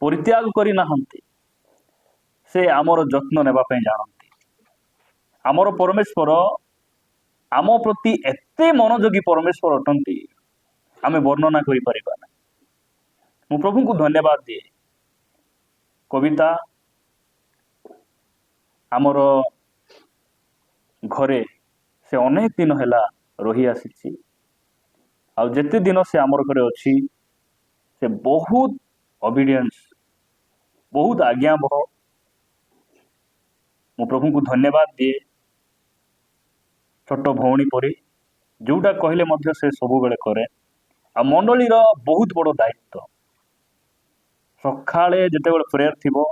परित्याग करना से आमर जत्न नेबापी जानती। आमर परमेश्वर आम प्रति एते मनोयोगी परमेश्वर अटंती आमे वर्णना करि परिबा ना। मु प्रभु को धन्यवाद दिए। कविता आमर घरे से अनेक दिन हैला रही आसी आ जेते दिन से आमर घरे अच्छी से बहुत ओबीडियंस बहुत आज्ञाबह। मु प्रभु को धन्यवाद दिए। छोट भौणी परी जोटा कहले मध्य से सब बेले करे। आ मंडली रो बहुत बड़ दायित्व सकाळे जेतेबेले प्रेयर थिबो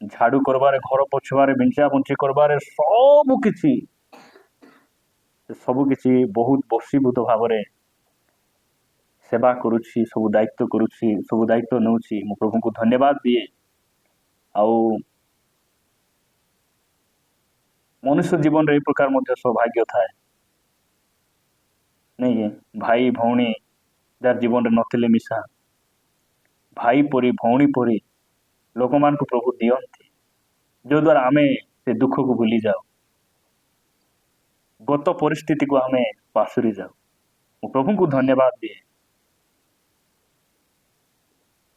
झाड़ू करबारे घर पोछबारे बिंचा बुंची करबारे सब किछि बहुत बसीभूत भाव सेवा करुछि सब दायित्व नौछि। मु प्रभु को धन्यवाद दिए। आउ मनुष्य जीवन रे ए प्रकार मध्य सौभाग्य थाए नहीं भाई भौणी जार जीवन रे नथिले मिशा भाई परी भौणी परी लोक मान को प्रभु दियंती जो द्वारा आमे से दुख को भूली जाओ गत परिस्थिति को आमे पासुरी जाओ। मु प्रभु को धन्यवाद दिए।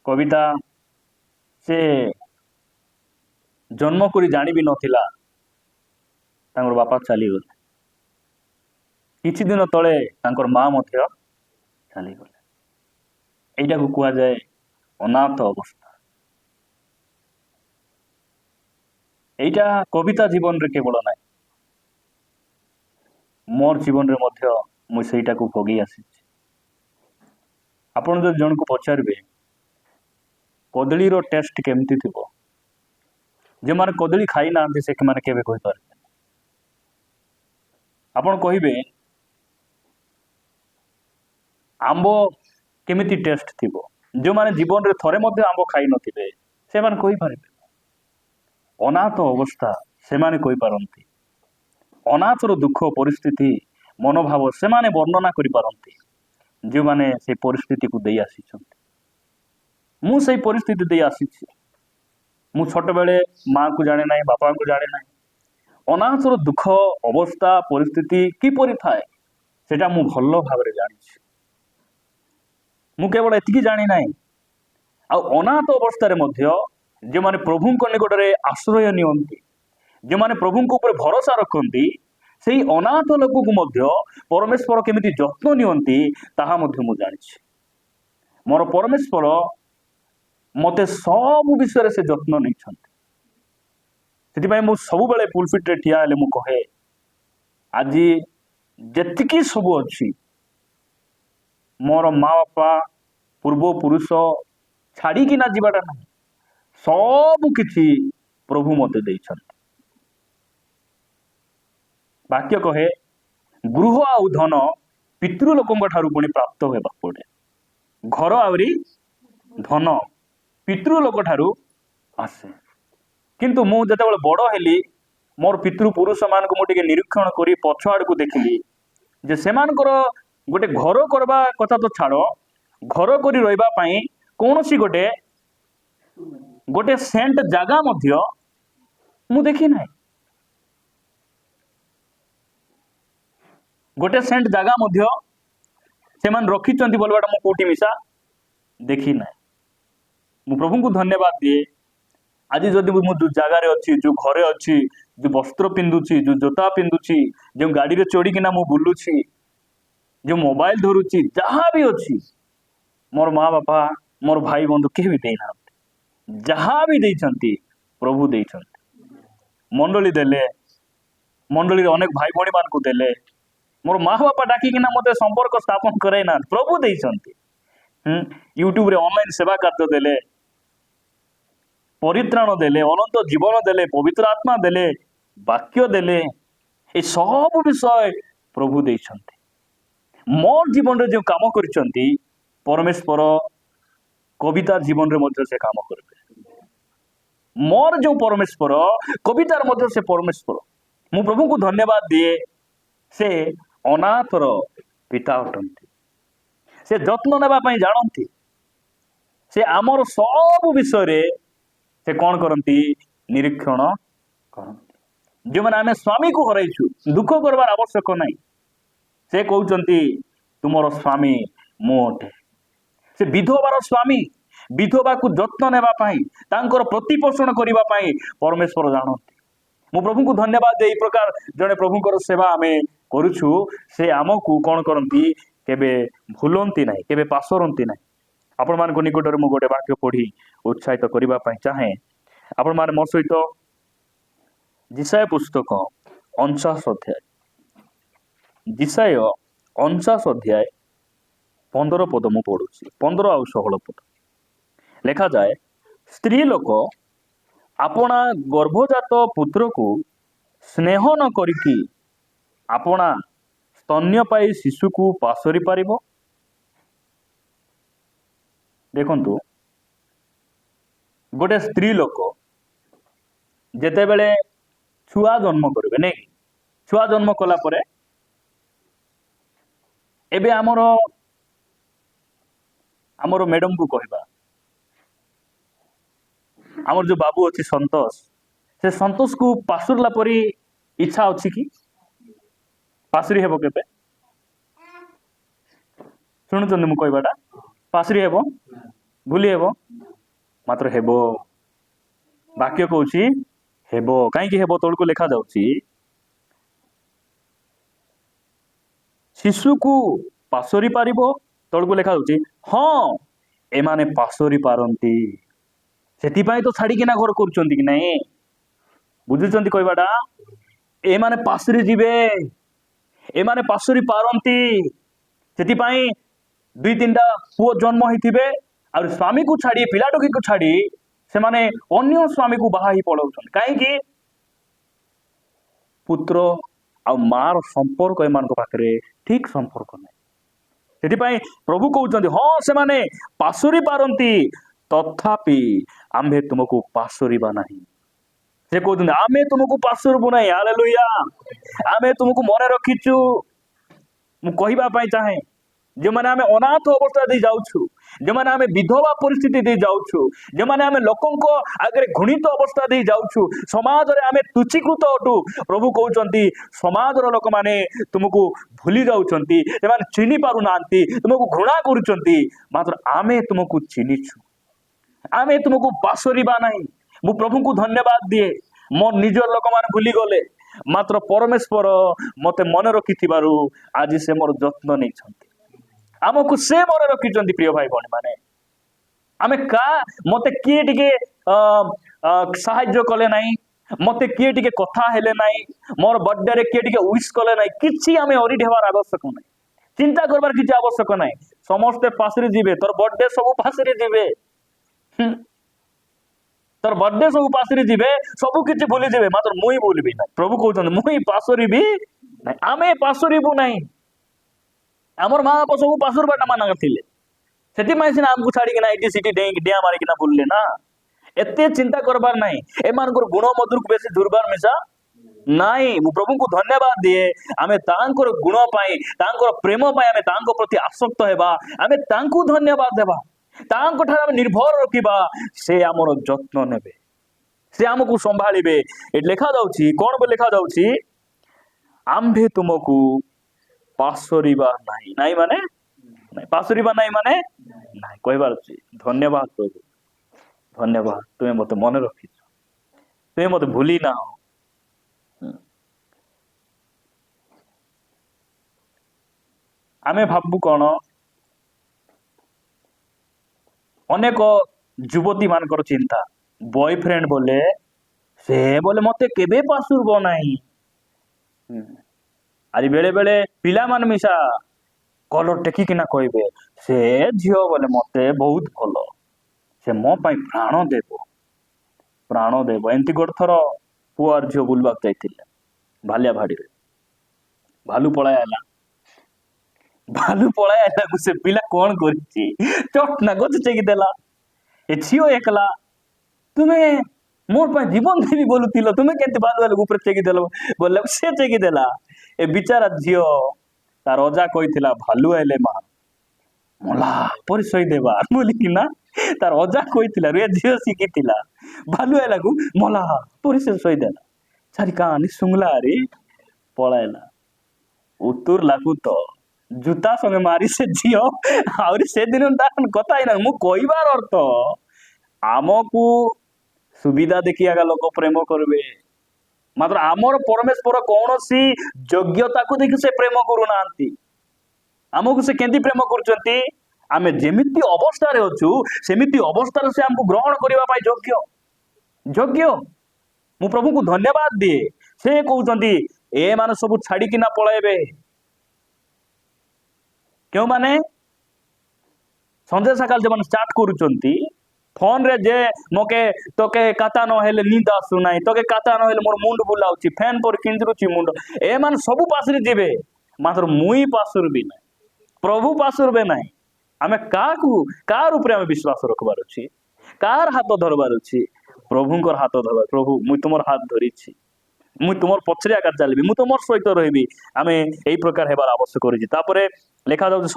कविता से जन्म करी जानी भी नथिला तांकर बापा चली गले। किछि दिन तले तांकर माँ मध्य चली गले। एटा को कुआ जाए अनाथ अवस्था। एटा कविता जीवन रे केवल नाई मोर जीवन रे मध्य मु सेटा को भोगी आसी। आपण जो जन को पचारबे कदली रो टेस्ट केमती थिबो जे माने कदली खाई ना से के माने केबे कहि पारे। आपण कहिबे आंबो केमिति टेस्ट थिबो जो माने जीवन रे थरे मध्य आंबो खाई नथिबे से माने कहि पारिबे। अनाथ अवस्था से माने कहि पारंती। अनाथ रो दुख परिस्थिति मनोभाव से माने वर्णना करि पारंती जो माने से परिस्थिति को देई आसी छथि। मु से परिस्थिति देई आसी छी। मु छोट बेले माँ को जाने ना बापा को जाने ना अनाथ रो दुख अवस्था परिस्थिति किपरि थाए सेटा मु भल्लो भाबरे जानि छी। मु केवल एतिकी जानि नाही आ अनाथ अवस्था रे मध्य जे माने प्रभु को निकट रे आश्रय नियंती जे माने प्रभु को ऊपर भरोसा रखंती सेही अनाथ लोक को मध्य परमेश्वर केमिति जत्न नियंती ताहा मध्य मु जानि छी। मोर परमेश्वर मते सब विषय से जत्न नहीं छंती। सेति मु सब बेले पुलपिट रे ठिया हेले मु कहे आज जेतिकी सब अच्छी मोर माँ बापा पूर्व पुरुष छाड़ी कि ना जीवाटा ना सब किछि प्रभु मते देइछंती। वाक्य कहे गृह आउ धन पितृलोकଙ୍କ ठारू पुणी प्राप्त हेबा पड़े। घर आवरी धन पितृलोक ठारू आसे किंतु मु जेतेबेले बड़ हेली मोर पितृ पुरुष मान को मुझे निरीक्षण करी पछआड़ को देखिली जे सेमानकर गोटे घर करबा कथा तो छाड़ घर करी रहिबा पई कोनोसी गोटे गोटे सेंट जागा मध्य मु देखी नाही। गोटे सेंट जागा मध्य सेमान रखिचंती बोलबाटा मु कोठी मिसा देखी नाही। मु प्रभु को धन्यवाद दिए। आज जदि मु जो जगार अच्छी जो घरे अच्छी जो वस्त्र पिंधुची जो जोता पिंधुची जो गाड़ी रे चढ़ी किना मु बुलुची जो मोबाइल धरुची जहाँ भी अच्छी मोर माँ बापा मोर भाई बंधु के भी देना जहाँ भी देइछंती प्रभु देइछंती। मंडली देले मंडली अनेक भाई भणी मान को देले मोर माँ बापा डाकी किना मते संपर्क स्थापन करे ना प्रभु देइछंती। यूट्यूब रे ऑनलाइन सेवा कार्य देले परित्राण देले अनंत जीवन देले पवित्र आत्मा देले वाक्य देले ए सब विषय प्रभु देइछंती। मोर जीवन रे जो काम करिसंती परमेश्वर कविता जीवन रे मध्य से काम करबे। मोर जो परमेश्वर कवितार मध्य से परमेश्वर मु प्रभु को धन्यवाद दिए। से अनाथर पिता अटंती। से जत्न नेबा पई जानंती। से आमर सब विषय से कौन करती निरीक्षण करती। जो मैंने आम स्वामी को हरइछु दुख करवार आवश्यक नहीं। से कहते तुमर स्वामी मोटे से विधवार स्वामी विधवा को जत्न नेबापाई तांकर प्रतिपोषण करने परमेश्वर जानती। मु प्रभु को धन्यवाद दे प्रकार जड़े प्रभुकर सेवा आम करुछु से आमको कौन करती केबे भूलती ना केबे पासरती ना। आपण मान निकटर मु गोटे वाक्य पढ़ी उत्साहित करने चाहे। आपण मान मो सहित जिसाय पुस्तक 49 अध्याय जिसाय 49 अध्याय 15 पद मु पढ़ुची 15 आउ 16 पद लेखा जाए स्त्री लोक आपणा गर्भजात पुत्र को स्नेह न करिकी आपणा स्तन्यपायी शिशु को पासरी पारिबो। देखंतु गोटे स्त्री लोक जेते बेले छुआ जन्म करिवे नै छुआ जन्म कला परे एबे आमर मैडम को कहबा आमर जो बाबू अच्छी संतोष से संतोष को पासुरला परी इच्छा अच्छी कि पासुरी हेबो केबे शुणुचंदी मु कहबाटा पासुरी हेबो भूली हेबो मात्र हेबो वाक्य कहूची हेबो कहीं हेबो तोड़ को लिखा जाउची शिशु को पासोरी पारिबो तोड़ को लिखा जाउची हाँ एमाने पासोरी पारंती सेतिपाई तो छाड़िकिना घर करुचंती कि नहीं बुझुचंती कहबाटा एमाने पासोरी जिबे एमाने पासोरी पारंती सेतिपाई 2-3टा पुओ जन्म होइथिबे और स्वामी को छाड़ी पिलाटोकी को छाड़ी से माने अन्य स्वामी को बाहा ही पड़ाउछन कहीं पुत्र आ मार संपर्क एमान पाखे ठीक संपर्क नहीं। सेतिपाई प्रभु कहउछंती हाँ से माने पासोरी पारंती तथापि आम्भे तुमको पासोरीबा नहीं। से कहते आमे तुमको पासोरबु नहीं। हालेलुया आमे तुमको मन रखीचु मु कहबा पई चाहे जो माने आमे अनाथ अवस्था दे जाउछु जो माने आमे विधवा परिस्थिति दे जाउछु जो माने आमे लोकंको आगे घृणित अवस्था दे जाउछु समाज रे आमे तुच्छीकृत अटु प्रभु कहउचंती समाज रो लोक माने तुमको भूली जाउचंती एमान चिनी पारु नांती तुमको घृणा करूचंती मात्र आमे तुमको चिनिछु आमे तुमको पासोरीबा नहीं। मु प्रभु को धन्यवाद दिए मोर निजर लोक माने भूली गले मात्र परमेश्वर मते मन रखी आज से मोर जत्न नहीं छंती आमको से मन रखी प्रिय भाई भौणी माने आमे का मते किए टिके साहाय्य कले नहीं मते किए टिके कथा हेले नहीं मोर बर्थडे रे किए टिके विश कले नहीं किछि आमे ओरी ढेवार आवश्यक नहीं चिंता करबार किछि आवश्यक नहीं समस्त पासरी जीवे तोर बर्थडे सब पासरी जीवे तोर बर्थडे सब पासरी जीवे सब किछि भूली जीवे मात्र मुई भूलबी ना। प्रभु कहउछन मुई पासरी भी नहीं आमे पासरीबु नहीं आमर माँ बाप सब पासुर बाटा माना करथिले सेति सिना आमको छाड़ी ना इटी सिटी डिया मारिकिना बुलले ना एते चिंता करबार नहीं एमानकर गुण मधुर को बेसी दुर्बार मिसा नहीं। मु प्रभु को धन्यवाद दिए आमे तांकर गुण पाई तांकर प्रेम पाई आमे तांको प्रति आसक्त हेबा आमे तांको धन्यवाद देबा तांको ठार आमे निर्भर रखिबा से आमर जत्न नेबे से आमको संभाळिबे। ए लेखा जाउची कोन बे लेखा जाउची आम्भे तुमको पासोरीबा नहीं नहीं माने नहीं पासोरीबा नहीं माने नहीं कहबार धन्यवाद प्रभु धन्यवाद तुम्हें मत मन रखी तुम्हें मत भूली ना हो। आमे भाबू कौन अनेक युवती मानकर चिंता बॉयफ्रेंड बोले से बोले मते केबे पासुरबो नहीं आज बेले बेले पिला मान मिशा कलर टेकिना कहबे से झियो बोले मते बहुत भल से मो पाई प्राण देव एमती गोटे थर पुआर झील बुलवाक जाइथिले भालिया भाड़ी भालू पळाय आला से पिला कौन करछि चट ना गछ चेकी देला ए झियो एकला तुम्हें मोर पाई जीवन देवी बोलुथिल तुम्हें केंति भालू वाले ऊपर चेकी देलो बोले से चेकी देला ए बिचारा झियो तार रजा कहिथिला भालू आइले मां ମଲା ପରିଚୟ ଦେବା ବୋଲିକିନା ତାର ଅଜା କହିଥିଲା ରେ ଝିଅ ଶିଖିଥିଲା ଭାଲୁ ହେଲାକୁ ମଲା ପରିଚୟ ଦେଲା ସାରି କାନି ଶୁଙ୍ଗଲା ରେ ପଳାଇଲା ଉତ୍ତର ଲାଗୁ ତ ଜୁତା ସଙ୍ଗେ ମାରି ସେ ଝିଅ ଆହୁରି ସେଦିନ ତା କଥା ହେଇନା ମୁଁ କହିବାର ଅର୍ଥ ଆମକୁ ସୁବିଧା ଦେଖି ଆଗା ଲୋକ ପ୍ରେମ କରିବେ ମାତ୍ର ଆମର ପରମେଶ୍ୱର କୌଣସି ଯୋଗ୍ୟତାକୁ ଦେଖି ସେ ପ୍ରେମ କରୁନାହାନ୍ତି ଆମକୁ ସେ କେମିତି ପ୍ରେମ କରୁଛନ୍ତି ଆମେ ଯେମିତି ଅବସ୍ଥାରେ ଅଛୁ ସେମିତି ଅବସ୍ଥାରେ ସେ ଆମକୁ ଗ୍ରହଣ କରିବା ପାଇଁ ଯୋଗ୍ୟ ଯୋଗ୍ୟ ମୁଁ ପ୍ରଭୁଙ୍କୁ ଧନ୍ୟବାଦ ଦିଏ ସେ କହୁଛନ୍ତି ଏମାନେ ସବୁ ଛାଡିକିନା ପଳାଇବେ କେଉଁମାନେ ସନ୍ଧ୍ୟା ସକାଳ ଯେମାନେ ଷ୍ଟାର୍ଟ କରୁଛନ୍ତି ଫୋନ ରେ ଯେ ମକେ ତୋକେ କାତା ନ ହେଲେ ନିଦ ଆସୁନାହିଁ ତୋକେ କାତା ନ ହେଲେ ମୋର ମୁଣ୍ଡ ବୁଲାଉଛି ଫ୍ୟାନ୍ ପରି କିଞ୍ଚିରୁଛି ମୁଣ୍ଡ ଏମାନେ ସବୁ ପାଶରେ ଯିବେ ମାତ୍ର ମୁଇଁ ପାଶୁରବି ନାହିଁ ପ୍ରଭୁ ପାଶୁରବେ ନାହିଁ ଆମେ କାହାର ଉପରେ ଆମେ ବିଶ୍ୱାସ ରଖିବାର ଅଛି କାହାର ହାତ ଧରବାର ଅଛି ପ୍ରଭୁଙ୍କର ହାତ ଧରବାର ପ୍ରଭୁ ମୁଇଁ ତୁମର ହାତ ଧରିଛି ମୁଇଁ ତୁମର ପଛରେ ଆକାର ଚାଲିବି ମୁଁ ତୁମର ସହିତ ରହିବି ଆମେ ଏଇ ପ୍ରକାର ହେବାର ଆବଶ୍ୟକ ରହିଛି ତାପରେ ଲେଖା ଯାଉଛି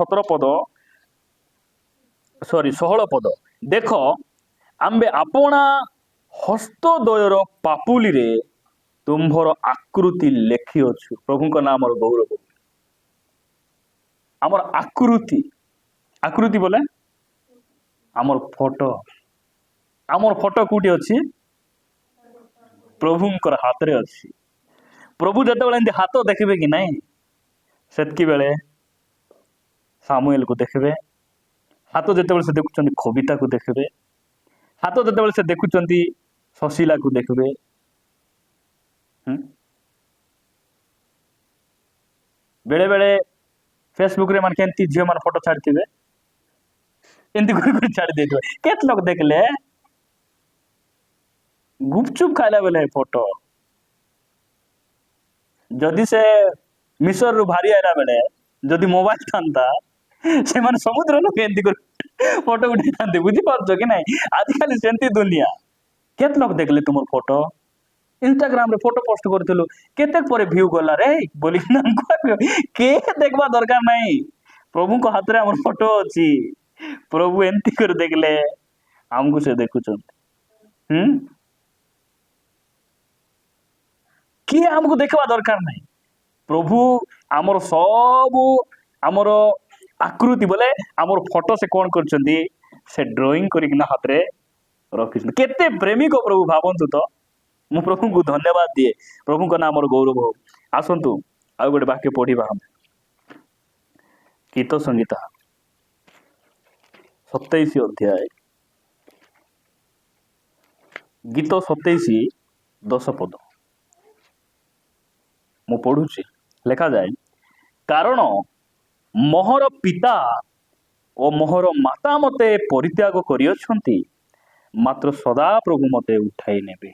16 ପଦ ଦେଖ ଆମ୍ଭେ ଆପଣା ହସ୍ତଦ୍ୱୟର ପାପୁଲିରେ ତୁମ୍ଭର ଆକୃତି ଲେଖିଅଛୁ ପ୍ରଭୁଙ୍କ ନାଁ ଆମର ଗୌରବ ଆମର ଆକୃତି ବୋଲେ ଆମର ଫଟୋ କୋଉଠି ଅଛି ପ୍ରଭୁଙ୍କର ହାତରେ ଅଛି ପ୍ରଭୁ ଯେତେବେଳେ ଏମିତି ହାତ ଦେଖିବେ କି ନାଇଁ ସେତିକି ବେଳେ ସାମୁଏଲକୁ ଦେଖିବେ ହାତ ଯେତେବେଳେ ସେ ଦେଖୁଛନ୍ତି କବିତାକୁ ଦେଖିବେ ହାତ ଯେତେବେଳେ ସେ ଦେଖୁଛନ୍ତି ଶଶୀଲାକୁ ଦେଖିବେ ବେଳେ ବେଳେ फेसबुक रे मान केंती झियो मान फोटो छाड़थिबे एंती कर छाड़ देथिबे केत लोग देखले गुपचुप खाइला बेले फोटो जदि से मिसर रु भारी आइला बेले जदि मोबाइल थांता से माने समुद्र लोग एंती कर फोटो उठे थांते बुझी पारछो कि नहीं आजकल सेंती दुनिया केत लोग देखले तुमर फोटो इंस्टाग्राम रे फोटो पोस्ट करथिलु केते परे व्यू गला रे बोली ना के देखबा दरकार नहीं प्रभु को हाथ रे हमर फोटो अछि प्रभु एंती कर देखले हमको से देखुछन कि हमको देखबा दरकार नहीं प्रभु हमर सब हमर आकृति बोले हमर फोटो से कोन करछंती से ड्राइंग करिकना हाथ रे रखिछन केते प्रेमी को प्रभु भावंतु तो मु प्रभु को धन्यवाद दिए प्रभु का नाम गौरव हो आसतु आ गोटे वाक्य पढ़ा हम गीत संगीता 27 अध्याय गीत 27 10 पद मु पढ़ुची लेखा जाए कारण मोहर पिता और मोहर माता मते परित्याग करियछंती मात्र सदा प्रभु मते उठाई नेबे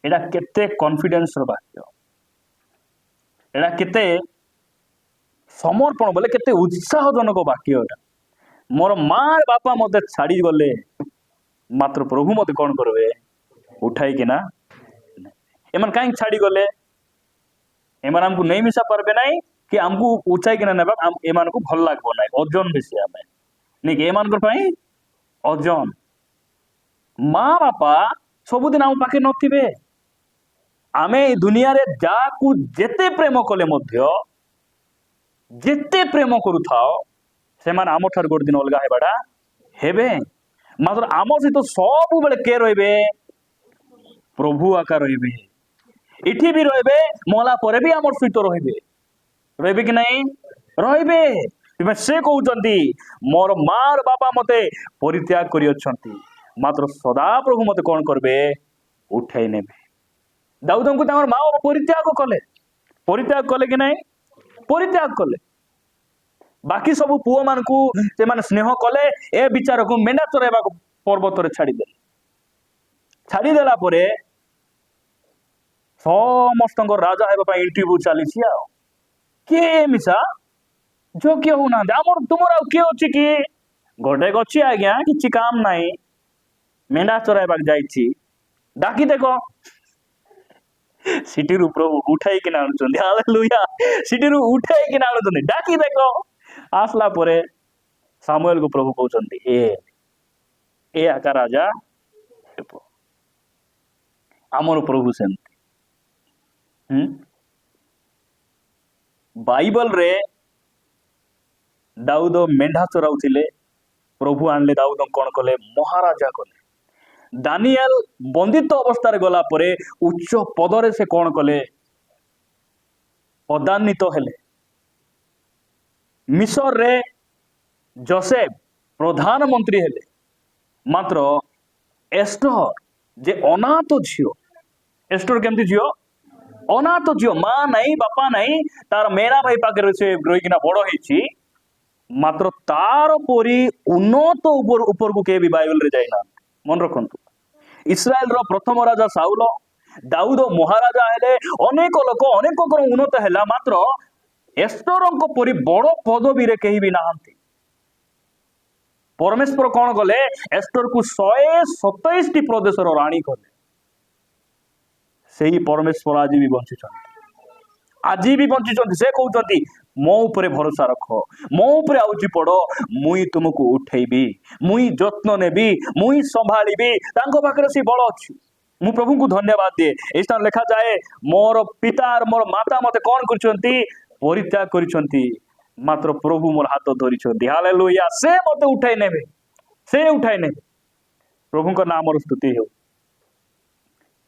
एडा केते कॉन्फिडेंस रो वाक्य एडा केते समर्पण बोले केते उत्साहजनक वाक्य एटा मोर मार बापा मते छाड़ी गले मात्र प्रभु मते कोन करबे उठाई के ना एमन काई छाड़ी गले एमन हमको नहीं मिसा परबे नहीं कि हमको ऊंचाई के ना नेबा एमन को भल लागबो नहीं ओजन बेसी हमें नहीं कि एमन कर पई ओजन मां बापा सबुदिन हम पाखे नथिबे आमे दुनिया रे जाकू जेते प्रेम कले मध्य जेते प्रेम करूथाओ से मान आम ठार गोटे दिन अलगा हेबाडा हेबे मात्र आम सहित सब बेले के रहिबे प्रभु आका रहिबे इठी भी रहिबे मला परे भी आम सहित रहिबे कि नहीं रहिबे से कहउचंती मोर मार बापा मते परित्याग करियछंती मात्र सदा प्रभु मते कोन करबे उठाई नेबे दाऊद को माँ बाबा परित्याग कले कि नहीं परित्याग कले बाकी सब पुओ मान को से माने स्नेह कले ए विचार को मेंढा चराइबा पर्वत रे छाड़ीदेला परे समस्त राजा हेबा पई इंटरव्यू चली के मिसा जो किए होना आमर तुमर आ किए अछि कि गोटे गछि आज्ञा किछि काम नाही मेंढा चराइबा जाईछि डाकी देखो ସିଟିରୁ ପ୍ରଭୁ ଉଠାଇକିନା ଆଣୁଛନ୍ତି। ହାଲେଲୁୟା। ସିଟିରୁ ଉଠାଇକିନା ଆଣୁଛନ୍ତି, ଡାକି ଦେଖ। ଆସିଲା ପରେ ସାମୁଏଲକୁ ପ୍ରଭୁ କହୁଛନ୍ତି ଏ ଆକା ରାଜା ହେବ। ଆମର ପ୍ରଭୁ ସେମିତି। ବାଇବଲରେ ଦାଉଦ ମେଣ୍ଢା ଚରାଉଥିଲେ, ପ୍ରଭୁ ଆଣିଲେ ଦାଉଦ କଣ କଲେ? ମହାରାଜା କଲେ। ଦାନିଏଲ ବନ୍ଦିତ ଅବସ୍ଥାରେ ଗଲା ପରେ ଉଚ୍ଚ ପଦରେ ସେ କଣ କଲେ? ପଦାନ୍ବିତ ହେଲେ। ମିଶରରେ ଯୋସେଫ ପ୍ରଧାନମନ୍ତ୍ରୀ ହେଲେ। ମାତ୍ର ଏଷ୍ଟର ଯେ ଅନାଥ ଝିଅ, ଏଷ୍ଟର କେମିତି ଝିଅ? ଅନାଥ ଝିଅ, ମା ନାହିଁ ବାପା ନାହିଁ, ତାର ମେରା ଭାଇ ପାଖରେ ସେ ରହିକିନା ବଡ ହେଇଛି। ମାତ୍ର ତାର ପରି ଉନ୍ନତ ଉପରକୁ କେହି ବି ବାଇବଲରେ ଯାଇନାହାନ୍ତି। ମନେ ରଖନ୍ତୁ, ଇସ୍ରାଏଲର ପ୍ରଥମ ରାଜା ସାଉଲ, ଦାଉଦ ମହାରାଜା ହେଲେ, ଅନେକ ଲୋକ ଅନେକଙ୍କର ଉନ୍ନତ ହେଲା। ମାତ୍ର ଏଷ୍ଟରଙ୍କ ପରି ବଡ ପଦବୀରେ କେହି ବି ନାହାନ୍ତି। ପରମେଶ୍ୱର କଣ କଲେ? ଏଷ୍ଟରକୁ 127ଟି ପ୍ରଦେଶର ରାଣୀ କଲେ। ସେହି ପରମେଶ୍ୱର ଆଜି ବି ବଞ୍ଚିଛନ୍ତି, ଆଜି ବି ବଞ୍ଚିଛନ୍ତି। ସେ କହୁଛନ୍ତି ମୋ ଉପରେ ଭରସା ରଖ, ମୋ ଉପରେ ଆଉଜି ପଡ, ମୁଇଁ ତୁମକୁ ଉଠେଇବି, ମୁଇଁ ଯତ୍ନ ନେବି, ମୁଇଁ ସମ୍ଭାଳିବି। ତାଙ୍କ ପାଖରେ ସେ ବଳ ଅଛି। ମୁଁ ପ୍ରଭୁଙ୍କୁ ଧନ୍ୟବାଦ ଦିଏ। ଏଇ ସ୍ଥାନ ଲେଖାଯାଏ, ମୋର ପିତା ମୋର ମାତା ମତେ କଣ କରିଛନ୍ତି? ପରିତ୍ୟାଗ କରିଛନ୍ତି, ମାତ୍ର ପ୍ରଭୁ ମୋର ହାତ ଧରିଛନ୍ତି। ହାଲେଲୁୟା। ସେ ମତେ ଉଠାଇ ନେବେ, ସେ ଉଠାଇ ନେବେ। ପ୍ରଭୁଙ୍କ ନାମର ସ୍ତୁତି ହେଉ।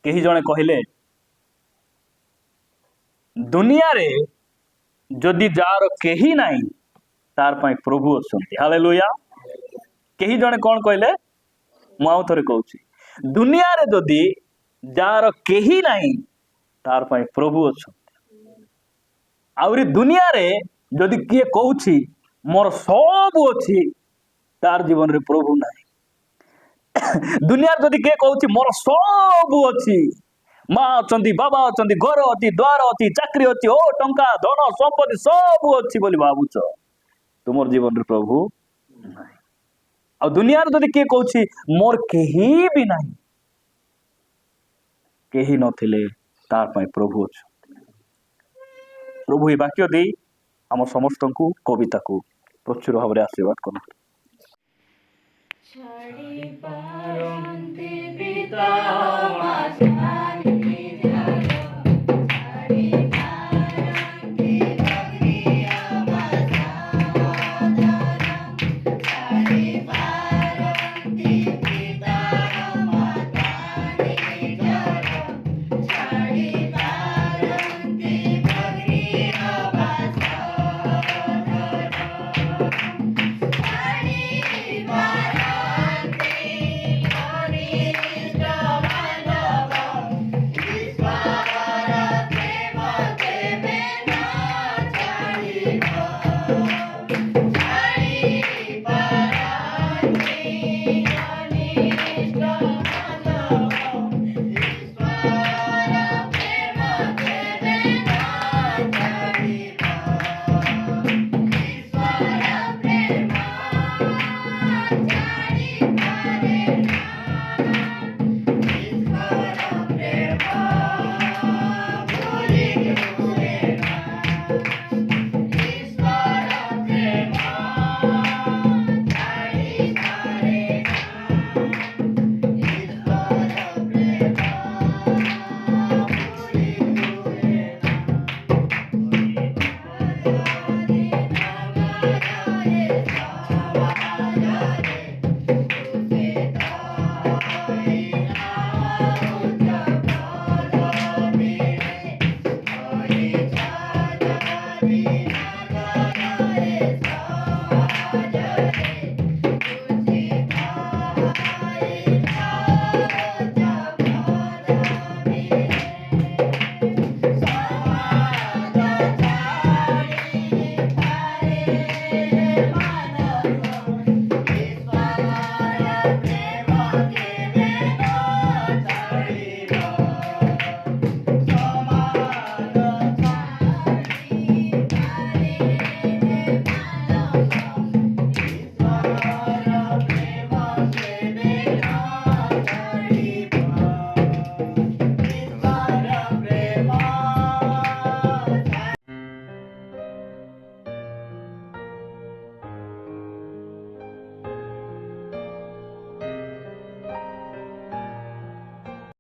କେହି ଜଣେ କହିଲେ, ଦୁନିଆରେ ଯଦି ଯାହାର କେହି ନାହିଁ ତାର ପାଇଁ ପ୍ରଭୁ ଅଛନ୍ତି। ହାଲେଲୁୟା। କେହି ଜଣେ କଣ କହିଲେ? ମୁଁ ଆଉ ଥରେ କହୁଛି, ଦୁନିଆରେ ଯଦି ଯାହାର କେହି ନାହିଁ ତାର ପାଇଁ ପ୍ରଭୁ ଅଛନ୍ତି। ଆହୁରି ଦୁନିଆରେ ଯଦି କିଏ କହୁଛି ମୋର ସବୁ ଅଛି, ତାର ଜୀବନରେ ପ୍ରଭୁ ନାହିଁ। ଦୁନିଆରେ ଯଦି କିଏ କହୁଛି ମୋର ସବୁ ଅଛି, ମା ଅଛନ୍ତି, ବାବା ଅଛନ୍ତି, ଘର ଅଛି, ଦ୍ୱାର ଅଛି, ଚାକିରି ଅଛି, ଓ ଟଙ୍କା ଧନ ସମ୍ପତ୍ତି ସବୁ ଅଛି ବୋଲି ଭାବୁଛ, ତୁମର ଜୀବନରେ ପ୍ରଭୁ ନାହିଁ। ଆଉ ଦୁନିଆରେ ଯଦି କିଏ କହୁଛି ମୋର କେହି ବି ନାହିଁ, କେହି ନଥିଲେ ତାର ପାଇଁ ପ୍ରଭୁ ଅଛନ୍ତି। ପ୍ରଭୁ ଏ ବାକ୍ୟ ଦେଇ ଆମ ସମସ୍ତଙ୍କୁ କବିତାକୁ ପ୍ରଚୁର ଭାବରେ ଆଶୀର୍ବାଦ କରନ୍ତୁ। ଛାଡ଼ି ପାରନ୍ତି ପିତା